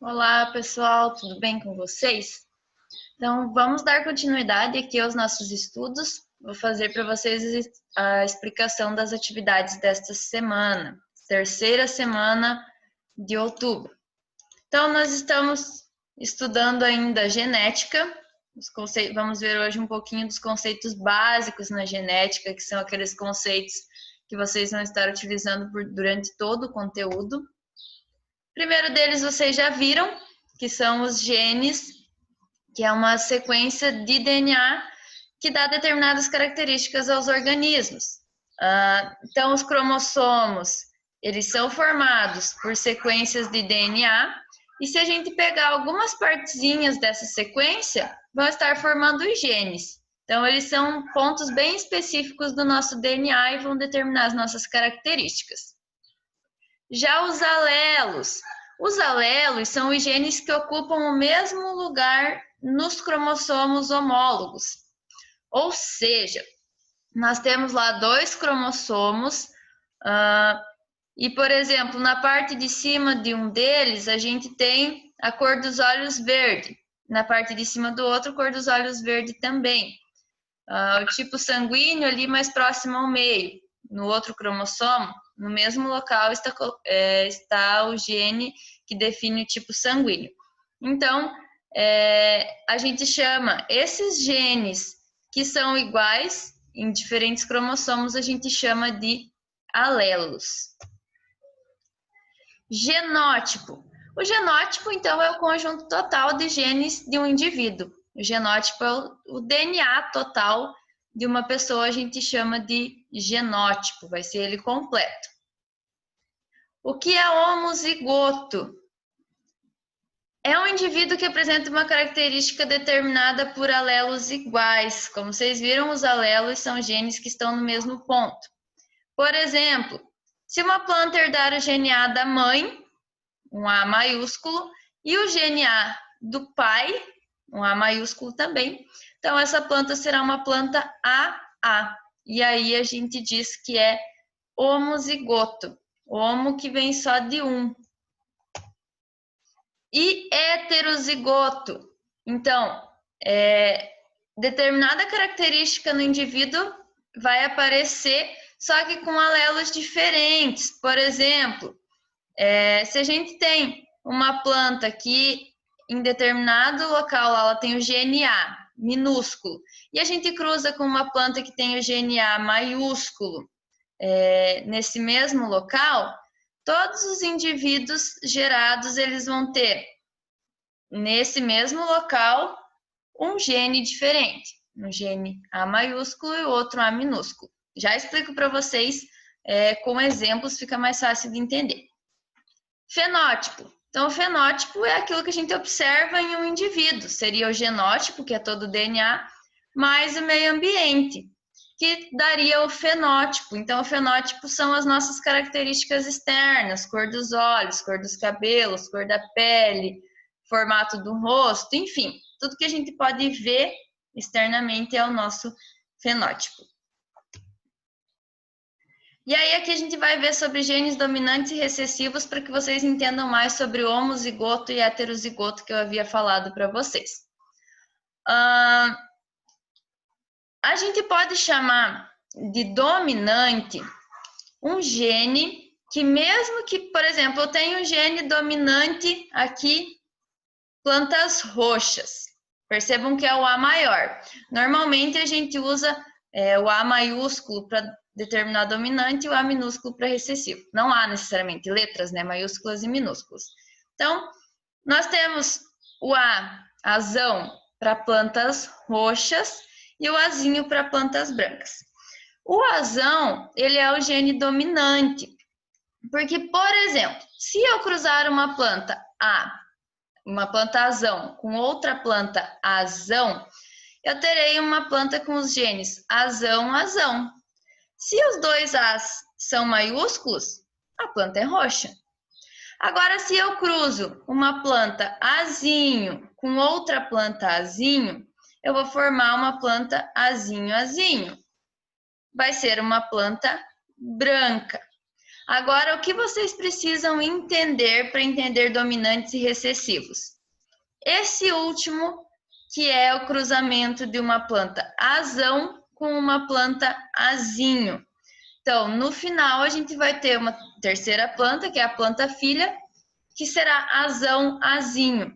Olá, pessoal, tudo bem com vocês? Então, vamos dar continuidade aqui aos nossos estudos. Vou fazer para vocês a explicação das atividades desta semana, terceira semana de outubro. Então, nós estamos estudando ainda genética. Vamos ver hoje um pouquinho dos conceitos básicos na genética, que são aqueles conceitos que vocês vão estar utilizando durante todo o conteúdo. O primeiro deles vocês já viram, que são os genes, que é uma sequência de DNA que dá determinadas características aos organismos. Então, os cromossomos, eles são formados por sequências de DNA, e se a gente pegar algumas partezinhas dessa sequência, vão estar formando os genes. Então, eles são pontos bem específicos do nosso DNA e vão determinar as nossas características. Já os alelos são os genes que ocupam o mesmo lugar nos cromossomos homólogos. Ou seja, nós temos lá 2 cromossomos e, por exemplo, na parte de cima de um deles, a gente tem a cor dos olhos verde. Na parte de cima do outro, a cor dos olhos verde também. O tipo sanguíneo ali mais próximo ao meio. No outro cromossomo, no mesmo local, está o gene que define o tipo sanguíneo. Então, a gente chama esses genes que são iguais em diferentes cromossomos, a gente chama de alelos. Genótipo. O genótipo, então, é o conjunto total de genes de um indivíduo. O genótipo é o DNA total de uma pessoa, a gente chama de genótipo, vai ser ele completo. O que é homozigoto? É um indivíduo que apresenta uma característica determinada por alelos iguais. Como vocês viram, os alelos são genes que estão no mesmo ponto. Por exemplo, se uma planta herdar o gene A da mãe, um A maiúsculo, e o gene A do pai, um A maiúsculo também, então essa planta será uma planta AA. E aí a gente diz que é homozigoto. Homo que vem só de um. E heterozigoto. Então, determinada característica no indivíduo vai aparecer, só que com alelos diferentes. Por exemplo, se a gente tem uma planta que em determinado local ela tem o gene A minúsculo, e a gente cruza com uma planta que tem o gene A maiúsculo nesse mesmo local, todos os indivíduos gerados eles vão ter nesse mesmo local um gene diferente, um gene A maiúsculo e outro A minúsculo. Já explico para vocês com exemplos, fica mais fácil de entender. Fenótipo. Então, o fenótipo é aquilo que a gente observa em um indivíduo. Seria o genótipo, que é todo o DNA, mais o meio ambiente, que daria o fenótipo. Então, o fenótipo são as nossas características externas, cor dos olhos, cor dos cabelos, cor da pele, formato do rosto, enfim, tudo que a gente pode ver externamente é o nosso fenótipo. E aí aqui a gente vai ver sobre genes dominantes e recessivos para que vocês entendam mais sobre o homozigoto e heterozigoto que eu havia falado para vocês. A gente pode chamar de dominante um gene que mesmo que, por exemplo, eu tenho um gene dominante aqui, plantas roxas. Percebam que é o A maior. Normalmente a gente usa o A maiúsculo para determinar dominante e o A minúsculo para recessivo. Não há necessariamente letras, né, maiúsculas e minúsculas. Então, nós temos o Azão para plantas roxas e o Azinho para plantas brancas. O Azão, ele é o gene dominante, porque, por exemplo, se eu cruzar uma planta azão com outra planta azão, eu terei uma planta com os genes azão, azão. Se os dois As são maiúsculos, a planta é roxa. Agora, se eu cruzo uma planta azinho com outra planta azinho, eu vou formar uma planta azinho, azinho. Vai ser uma planta branca. Agora, o que vocês precisam entender para entender dominantes e recessivos? Esse último, que é o cruzamento de uma planta azão com uma planta azinho. Então, no final, a gente vai ter uma terceira planta, que é a planta filha, que será azão azinho.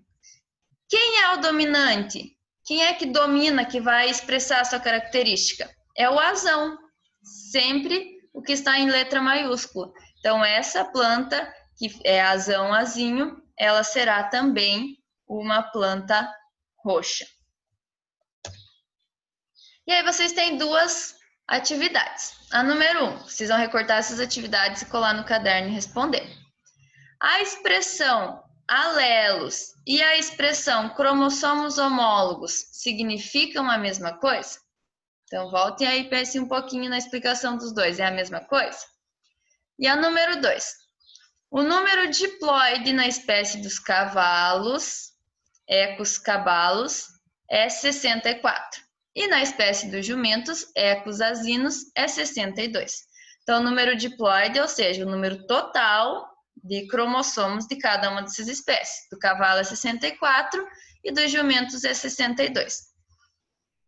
Quem é o dominante? Quem é que domina, que vai expressar a sua característica? É o azão, sempre o que está em letra maiúscula. Então, essa planta, que é azão azinho, ela será também uma planta roxa. E aí vocês têm duas atividades. A número 1, vocês vão recortar essas atividades e colar no caderno e responder. A expressão alelos e a expressão cromossomos homólogos significam a mesma coisa? Então, voltem aí e pensem um pouquinho na explicação dos dois. É a mesma coisa? E a número 2. O número diploide na espécie dos cavalos, ecos cabalos, é 64. E na espécie dos jumentos, ecos azinos, é 62. Então, o número diploide, ou seja, o número total de cromossomos de cada uma dessas espécies. Do cavalo é 64 e dos jumentos é 62.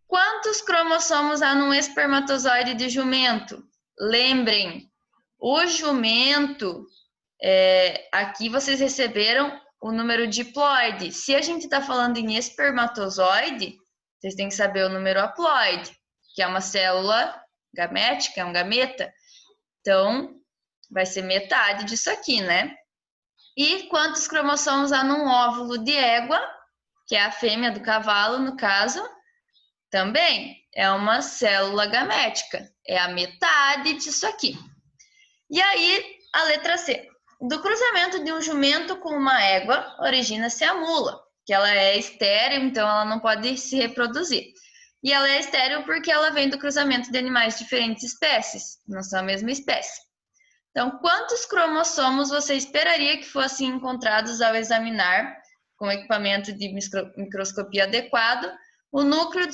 Quantos cromossomos há num espermatozoide de jumento? Lembrem, o jumento, aqui vocês receberam o número diploide. Se a gente está falando em espermatozoide, vocês têm que saber o número haploide, que é uma célula gamética, é um gameta. Então, vai ser metade disso aqui, né? E quantos cromossomos há num óvulo de égua, que é a fêmea do cavalo, no caso? Também é uma célula gamética, é a metade disso aqui. E aí, a letra C. Do cruzamento de um jumento com uma égua, origina-se a mula, que ela é estéril, então ela não pode se reproduzir. E ela é estéril porque ela vem do cruzamento de animais de diferentes espécies, não são a mesma espécie. Então, quantos cromossomos você esperaria que fossem encontrados ao examinar, com equipamento de microscopia adequado, o núcleo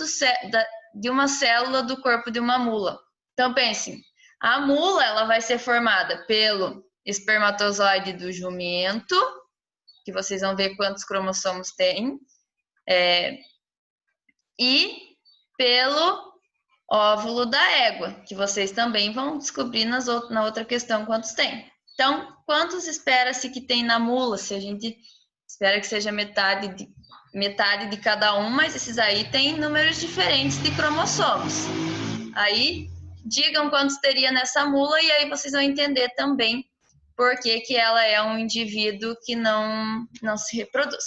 de uma célula do corpo de uma mula? Então, pensem, a mula ela vai ser formada pelo espermatozoide do jumento, que vocês vão ver quantos cromossomos tem, e pelo óvulo da égua, que vocês também vão descobrir na outra questão quantos tem. Então, quantos espera-se que tem na mula? Se a gente espera que seja metade de cada um, mas esses aí têm números diferentes de cromossomos. Aí, digam quantos teria nessa mula e aí vocês vão entender também por que ela é um indivíduo que não se reproduz.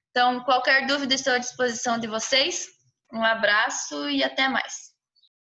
Então, qualquer dúvida estou à disposição de vocês. Um abraço e até mais.